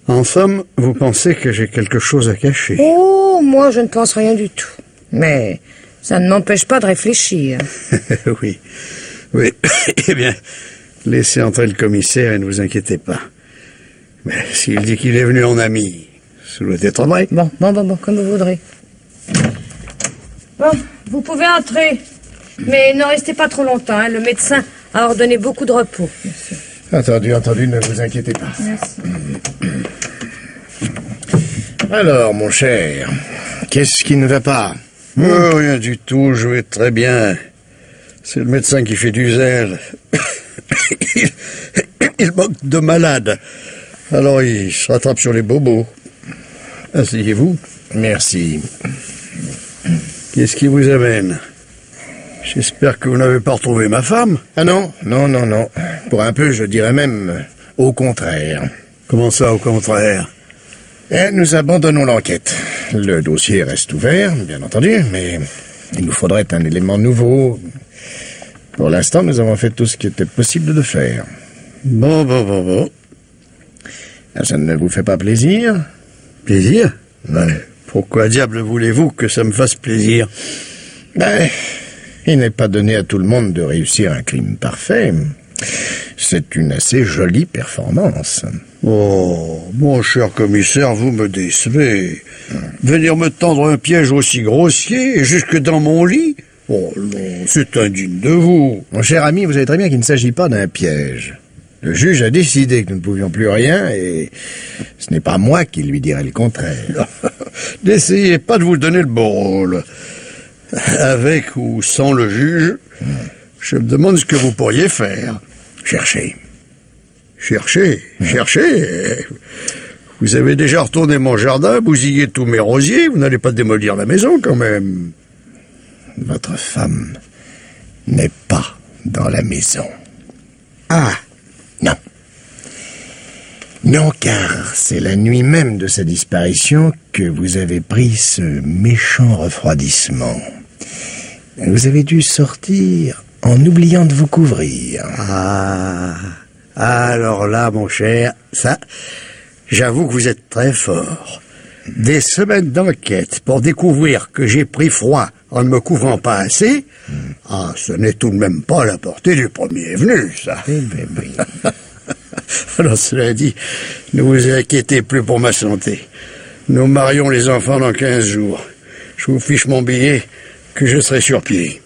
En somme, vous pensez que j'ai quelque chose à cacher? Oh, moi, je ne pense rien du tout. Mais ça ne m'empêche pas de réfléchir. Oui. Eh bien, laissez entrer le commissaire et ne vous inquiétez pas. Mais s'il dit qu'il est venu en ami, ça doit être vrai. Bon, comme vous voudrez. Bon, vous pouvez entrer. Mais ne restez pas trop longtemps, hein. Le médecin a ordonné beaucoup de repos. Entendu, ne vous inquiétez pas. Merci. Alors, mon cher, qu'est-ce qui ne va pas? Oh, rien du tout, je vais très bien. C'est le médecin qui fait du zèle. Il manque de malade. Alors il se rattrape sur les bobos. Asseyez-vous. Merci. Qu'est-ce qui vous amène? J'espère que vous n'avez pas retrouvé ma femme. Ah non. Pour un peu, je dirais même au contraire. Comment ça, au contraire? Nous abandonnons l'enquête. Le dossier reste ouvert, bien entendu, mais il nous faudrait un élément nouveau. Pour l'instant, nous avons fait tout ce qui était possible de faire. Bon. Ça ne vous fait pas plaisir? Plaisir? Pourquoi diable voulez-vous que ça me fasse plaisir? Il n'est pas donné à tout le monde de réussir un crime parfait. C'est une assez jolie performance. Oh, mon cher commissaire, vous me décevez. Venir me tendre un piège aussi grossier et jusque dans mon lit? Oh non, c'est indigne de vous. Mon cher ami, vous savez très bien qu'il ne s'agit pas d'un piège. Le juge a décidé que nous ne pouvions plus rien et ce n'est pas moi qui lui dirai le contraire. N'essayez pas de vous donner le beau rôle. Avec ou sans le juge, je me demande ce que vous pourriez faire. Cherchez. Cherchez. Vous avez déjà retourné mon jardin, bousillé tous mes rosiers, vous n'allez pas démolir la maison quand même. Votre femme n'est pas dans la maison. Ah. Non, car c'est la nuit même de sa disparition que vous avez pris ce méchant refroidissement. Vous avez dû sortir en oubliant de vous couvrir. Ah, alors là, mon cher, ça, j'avoue que vous êtes très fort. Des semaines d'enquête pour découvrir que j'ai pris froid en ne me couvrant pas assez, ce n'est tout de même pas à la portée du premier venu, ça. Alors, cela dit, ne vous inquiétez plus pour ma santé. Nous marions les enfants dans 15 jours. Je vous fiche mon billet que je serai sur pied.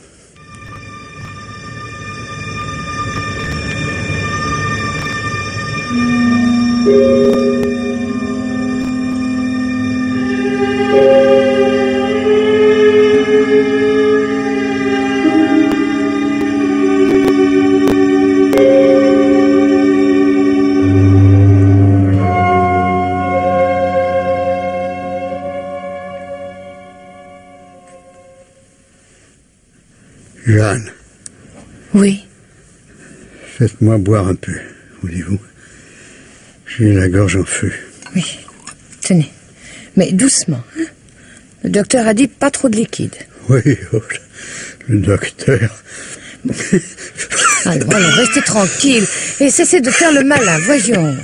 Jeanne. Oui. Faites-moi boire un peu, voulez-vous? J'ai la gorge en feu. Oui. Tenez. Mais doucement. Hein? Le docteur a dit pas trop de liquide. Oui, le docteur. Alors, restez tranquille et cessez de faire le malin, voyons.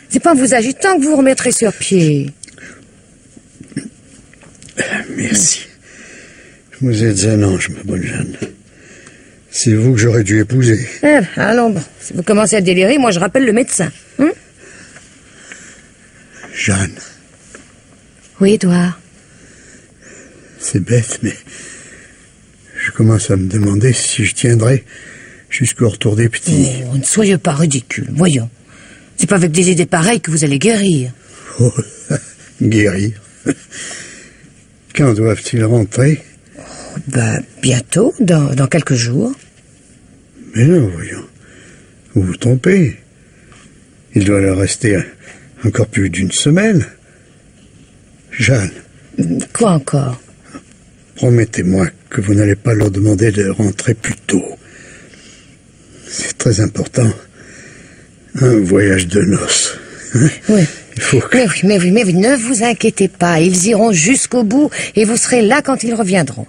C'est pas en vous agitant que vous vous remettrez sur pied. Merci. Vous êtes un ange, ma bonne Jeanne. C'est vous que j'aurais dû épouser. Allons, bon. Si vous commencez à délirer, moi je rappelle le médecin. Hein? Jeanne. Oui, Édouard. C'est bête, mais je commence à me demander si je tiendrai jusqu'au retour des petits. Oh, ne soyez pas ridicule, voyons. C'est pas avec des idées pareilles que vous allez guérir. Oh, guérir. Quand doivent-ils rentrer? Bientôt, dans quelques jours. Mais non, voyons. Vous vous trompez. Il doit leur rester encore plus d'une semaine. Jeanne. Quoi encore? Promettez-moi que vous n'allez pas leur demander de rentrer plus tôt. C'est très important. Un voyage de noces. Hein? Oui. Il faut que... Mais oui, ne vous inquiétez pas. Ils iront jusqu'au bout et vous serez là quand ils reviendront.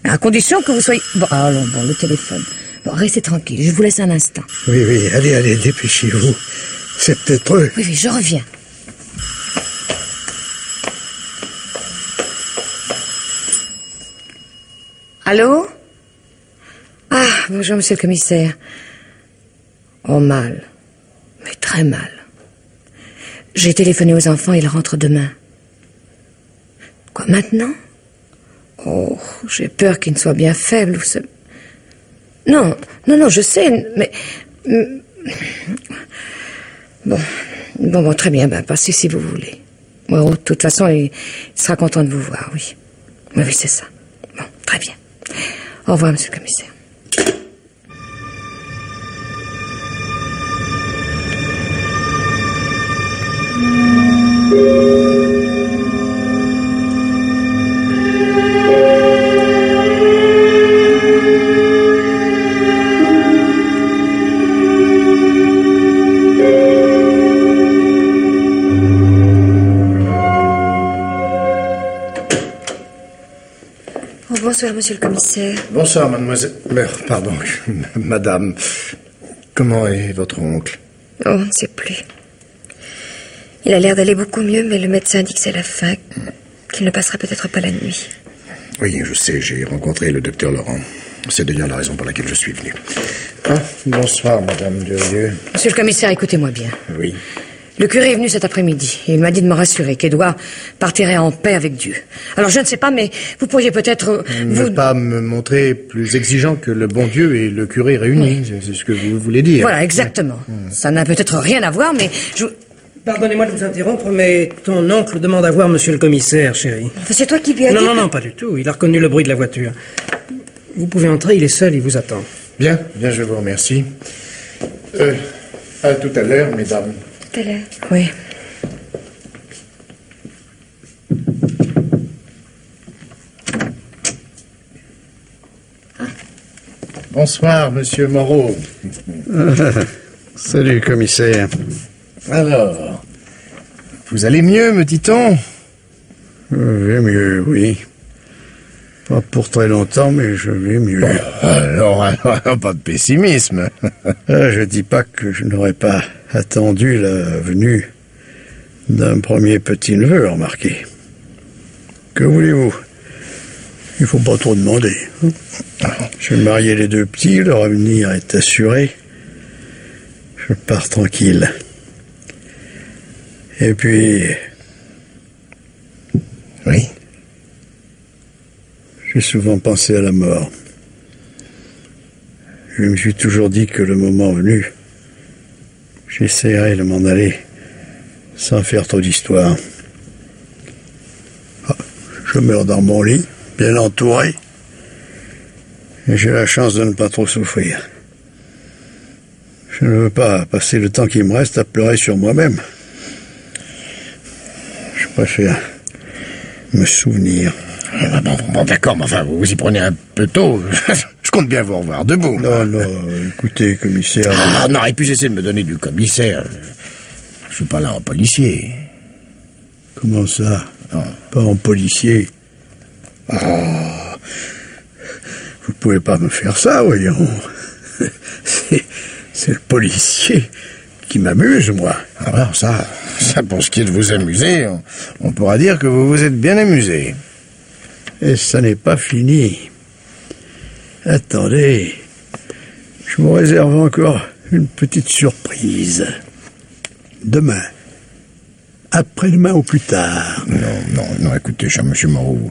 À condition que vous soyez... Bon, le téléphone. Bon, restez tranquille, je vous laisse un instant. Oui, allez, dépêchez-vous. C'est peut-être eux. Oui, je reviens. Allô? Ah, bonjour, monsieur le commissaire. Oh, mal. Mais très mal. J'ai téléphoné aux enfants, ils rentrent demain. Quoi, maintenant? Oh, j'ai peur qu'ils ne soient bien faibles. Non, je sais, mais... Bon, très bien, passez si vous voulez. Bon, de toute façon, il sera content de vous voir, oui. Oui, c'est ça. Bon, très bien. Au revoir, monsieur le commissaire. Bonsoir, monsieur le commissaire. Bonsoir, mademoiselle... Pardon, madame. Comment est votre oncle? Oh, on ne sait plus. Il a l'air d'aller beaucoup mieux, mais le médecin dit que c'est la fin, qu'il ne passera peut-être pas la nuit. Oui, je sais, j'ai rencontré le docteur Laurent. C'est d'ailleurs la raison pour laquelle je suis venu. Bonsoir, madame Durieux. Monsieur le commissaire, écoutez-moi bien. Oui. Le curé est venu cet après-midi et il m'a dit de me rassurer qu'Édouard partirait en paix avec Dieu. Alors je ne sais pas, mais vous pourriez peut-être... Ne pas me montrer plus exigeant que le bon Dieu et le curé réunis, oui. C'est ce que vous voulez dire. Voilà, exactement. Ça n'a peut-être rien à voir, mais je... Pardonnez-moi de vous interrompre, mais ton oncle demande à voir monsieur le commissaire, chérie. C'est toi qui lui as dit... Non, pas du tout. Il a reconnu le bruit de la voiture. Vous pouvez entrer, il est seul, il vous attend. Bien, je vous remercie. À tout à l'heure, mesdames. Tout à l'heure. Oui. Bonsoir, monsieur Moreau. Salut, commissaire. Alors, vous allez mieux, me dit-on? Je vais mieux, oui. Pas pour très longtemps, mais je vais mieux. Alors, pas de pessimisme. Je dis pas que je n'aurais pas attendu la venue d'un premier petit-neveu, remarquez. Que voulez-vous? Il faut pas trop demander. J'ai marié les 2 petits, leur avenir est assuré. Je pars tranquille. Et puis... Oui. J'ai souvent pensé à la mort. Je me suis toujours dit que le moment venu, j'essaierai de m'en aller sans faire trop d'histoire. Ah, je meurs dans mon lit, bien entouré, et j'ai la chance de ne pas trop souffrir. Je ne veux pas passer le temps qui me reste à pleurer sur moi-même. Je préfère me souvenir. Bon, d'accord, mais enfin, vous y prenez un peu tôt. Je compte bien vous revoir debout. Non, écoutez, commissaire... Ah, non, et puis j'essaie de me donner du commissaire. Je suis pas là en policier. Comment ça? Pas en policier? Ah, vous pouvez pas me faire ça, voyons. C'est le policier qui m'amuse, moi. Alors ça, pour ce qui est de vous amuser, on pourra dire que vous vous êtes bien amusé. Et ça n'est pas fini. Attendez, je vous réserve encore une petite surprise. Demain, après-demain ou plus tard. Non, écoutez, cher monsieur Moreau,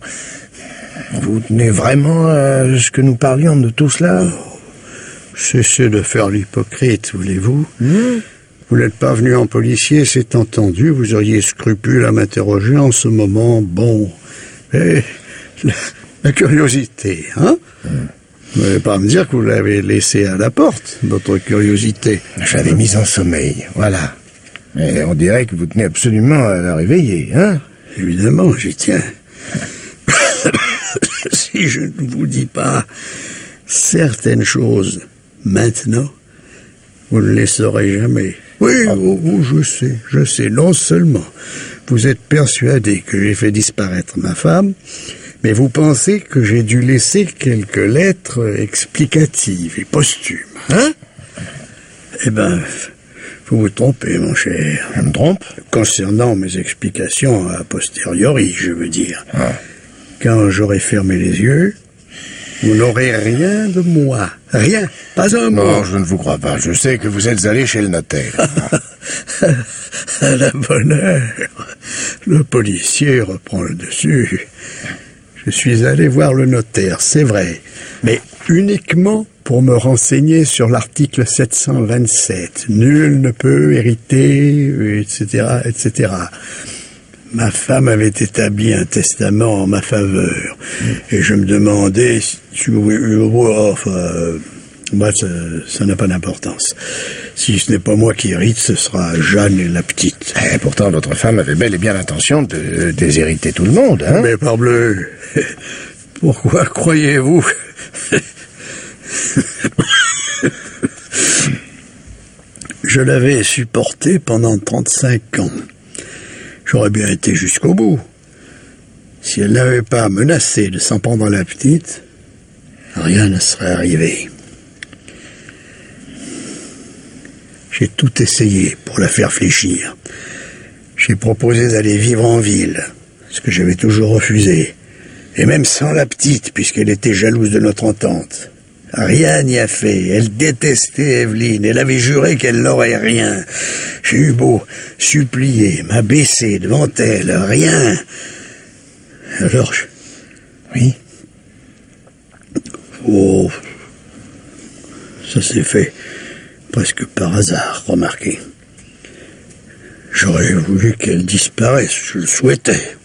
vous tenez vraiment à ce que nous parlions de tout cela? Cessez de faire l'hypocrite, voulez-vous? Vous n'êtes pas venu en policier, c'est entendu, vous auriez scrupule à m'interroger en ce moment, bon. Et la curiosité, hein? Vous n'allez pas me dire que vous l'avez laissée à la porte, votre curiosité. Je l'avais mise en sommeil, voilà. Mais on dirait que vous tenez absolument à la réveiller, hein? Évidemment, j'y tiens. Si je ne vous dis pas certaines choses maintenant, vous ne les saurez jamais. Oui, je sais. Non seulement vous êtes persuadé que j'ai fait disparaître ma femme, mais vous pensez que j'ai dû laisser quelques lettres explicatives et posthumes, hein? Eh ben, vous vous trompez, mon cher. Je me trompe? Concernant mes explications a posteriori, je veux dire. Quand j'aurai fermé les yeux, vous n'aurez rien de moi. Rien. Pas un mot. Non, je ne vous crois pas. Je sais que vous êtes allé chez le notaire. À la bonne heure. Le policier reprend le dessus. Je suis allé voir le notaire, c'est vrai. Mais uniquement pour me renseigner sur l'article 727. Nul ne peut hériter, etc., etc. Ma femme avait établi un testament en ma faveur. Et je me demandais si... ça n'a pas d'importance. Si ce n'est pas moi qui hérite, ce sera Jeanne et la petite. Et pourtant, votre femme avait bel et bien l'intention de déshériter tout le monde, hein? Mais parbleu, pourquoi croyez-vous? Je l'avais supporté pendant 35 ans. J'aurais bien été jusqu'au bout. Si elle n'avait pas menacé de s'en prendre à la petite, rien ne serait arrivé. J'ai tout essayé pour la faire fléchir. J'ai proposé d'aller vivre en ville, ce que j'avais toujours refusé. Et même sans la petite, puisqu'elle était jalouse de notre entente. Rien n'y a fait. Elle détestait Evelyne. Elle avait juré qu'elle n'aurait rien. J'ai eu beau supplier, m'abaisser devant elle. Rien. Alors, Oui. Oh, ça s'est fait presque par hasard, remarquez. J'aurais voulu qu'elle disparaisse, je le souhaitais.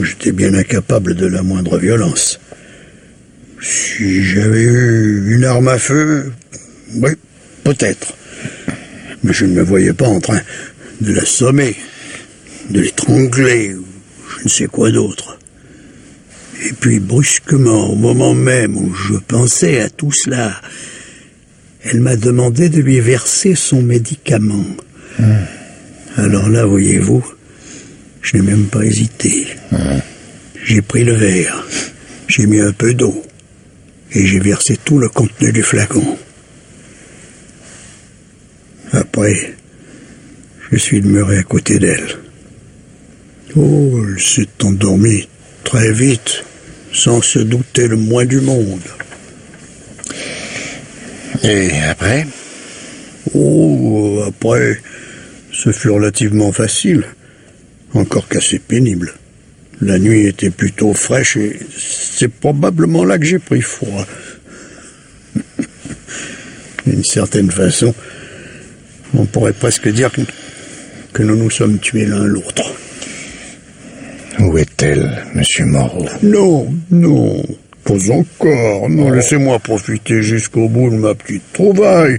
J'étais bien incapable de la moindre violence. Si j'avais eu une arme à feu, oui, peut-être. Mais je ne me voyais pas en train de l'assommer, de l'étrangler, ou je ne sais quoi d'autre. Et puis, brusquement, au moment même où je pensais à tout cela, elle m'a demandé de lui verser son médicament. Alors là, voyez-vous, je n'ai même pas hésité. J'ai pris le verre, j'ai mis un peu d'eau, et j'ai versé tout le contenu du flacon. Après, je suis demeuré à côté d'elle. Oh, elle s'est endormie très vite, sans se douter le moins du monde. Et après? Oh, après, ce fut relativement facile, encore qu'assez pénible. La nuit était plutôt fraîche et c'est probablement là que j'ai pris froid. D'une certaine façon, on pourrait presque dire que nous nous sommes tués l'un l'autre. Où est-elle, monsieur Moreau? Non, pas encore. Non, laissez-moi profiter jusqu'au bout de ma petite trouvaille.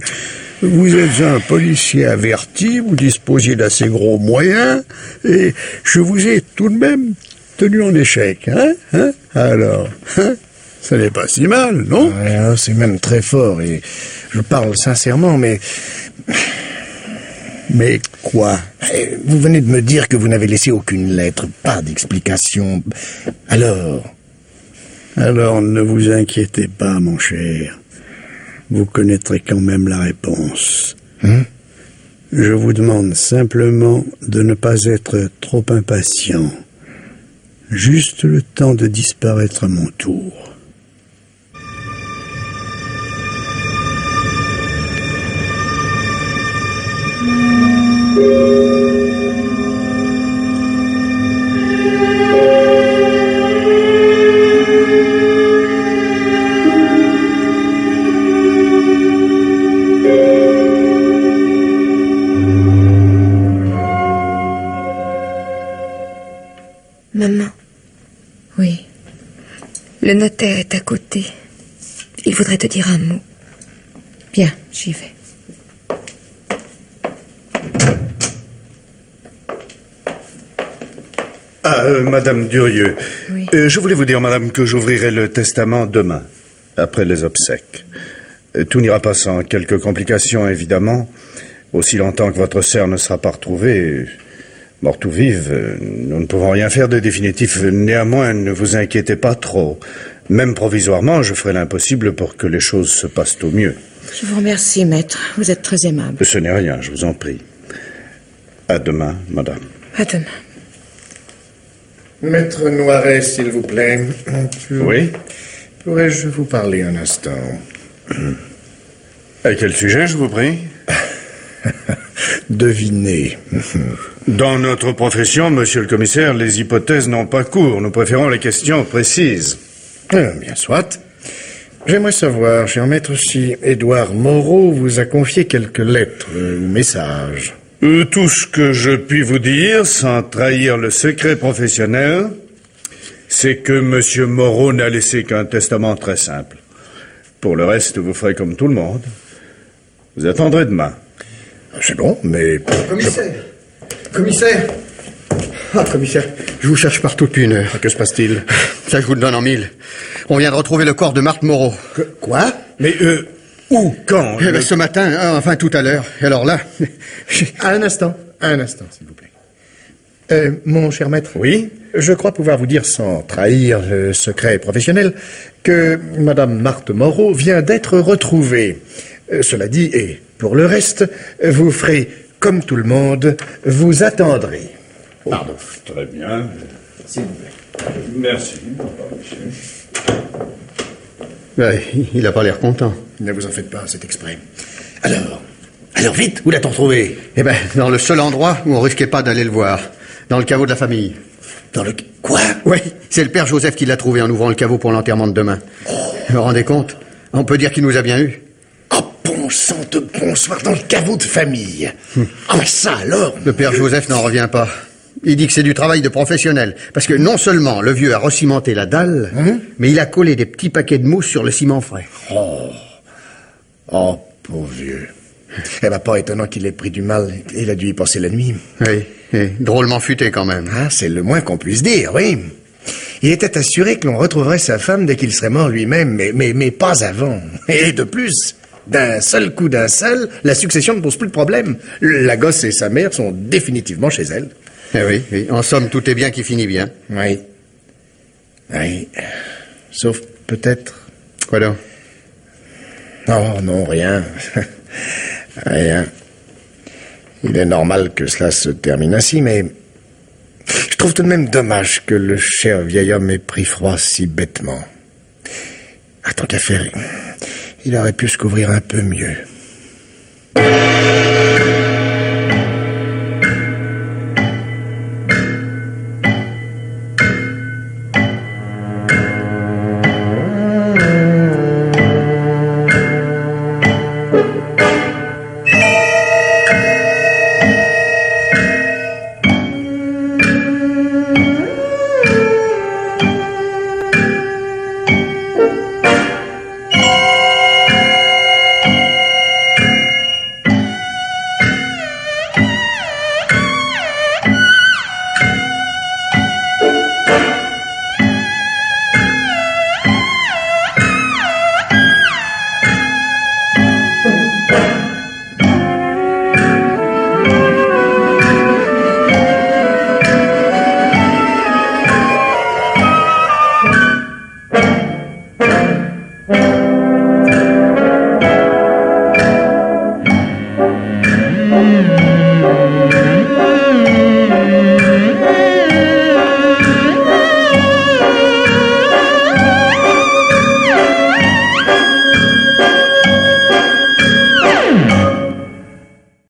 Vous êtes un policier averti, vous disposiez d'assez gros moyens, et je vous ai tout de même tenu en échec, hein? Alors, ça n'est pas si mal, non? Ouais, c'est même très fort, et je parle sincèrement, mais... Mais quoi? Vous venez de me dire que vous n'avez laissé aucune lettre, pas d'explication. Alors, ne vous inquiétez pas, mon cher. Vous connaîtrez quand même la réponse. Je vous demande simplement de ne pas être trop impatient. Juste le temps de disparaître à mon tour. Maman. Oui. Le notaire est à côté. Il voudrait te dire un mot. Bien, j'y vais. Madame Durieux. Oui. Je voulais vous dire, madame, que j'ouvrirai le testament demain, après les obsèques. Tout n'ira pas sans quelques complications, évidemment. Aussi longtemps que votre sœur ne sera pas retrouvée, morte ou vive, nous ne pouvons rien faire de définitif. Néanmoins, ne vous inquiétez pas trop. Même provisoirement, je ferai l'impossible pour que les choses se passent au mieux. Je vous remercie, maître. Vous êtes très aimable. Ce n'est rien, je vous en prie. À demain, madame. À demain. Maître Noiret, s'il vous plaît. Oui? Pourrais-je vous parler un instant? À quel sujet, je vous prie? Devinez. Dans notre profession, monsieur le commissaire, les hypothèses n'ont pas cours. Nous préférons les questions précises. Bien soit. J'aimerais savoir, cher maître, si Édouard Moreau vous a confié quelques lettres ou messages. Tout ce que je puis vous dire, sans trahir le secret professionnel, c'est que monsieur Moreau n'a laissé qu'un testament très simple. Pour le reste, vous ferez comme tout le monde. Vous attendrez demain. C'est bon, mais... Commissaire. Ah, commissaire, je vous cherche partout depuis une heure. Que se passe-t-il? Ça, je vous le donne en mille. On vient de retrouver le corps de Marthe Moreau. Quoi? Mais, où? Quand? Eh ben, ce matin, enfin tout à l'heure. Et alors là... Un instant, s'il vous plaît. Mon cher maître. Oui? Je crois pouvoir vous dire, sans trahir le secret professionnel, que Madame Marthe Moreau vient d'être retrouvée. Cela dit, et pour le reste, vous ferez comme tout le monde, vous attendrez. Pardon. Très bien. S'il vous plaît. Merci. Ouais, il a pas l'air content. Ne vous en faites pas, c'est exprès. Alors vite, où l'a-t-on retrouvé? Eh ben, dans le seul endroit où on risquait pas d'aller le voir. Dans le caveau de la famille. Dans le... Quoi? Oui, c'est le père Joseph qui l'a trouvé en ouvrant le caveau pour l'enterrement de demain. Vous vous rendez compte? On peut dire qu'il nous a bien eu. Oh, bon sang de bonsoir, dans le caveau de famille. Ah, mais ça alors? Le père Joseph n'en revient pas. Il dit que c'est du travail de professionnel. Parce que non seulement le vieux a recimenté la dalle, mais il a collé des petits paquets de mousse sur le ciment frais. Oh, pauvre vieux. Eh ben, pas étonnant qu'il ait pris du mal. Il a dû y passer la nuit. Oui, drôlement futé quand même. Ah, c'est le moins qu'on puisse dire, oui. Il était assuré que l'on retrouverait sa femme dès qu'il serait mort lui-même, mais pas avant. Et de plus, d'un seul coup d'un seul, la succession ne pose plus de problème. La gosse et sa mère sont définitivement chez elle. Eh oui. En somme, tout est bien qui finit bien. Oui. Sauf peut-être... Quoi donc? Oh, non, rien. Rien. Il est normal que cela se termine ainsi, mais... Je trouve tout de même dommage que le cher vieil homme ait pris froid si bêtement. Ah, tant qu'à faire, il aurait pu se couvrir un peu mieux.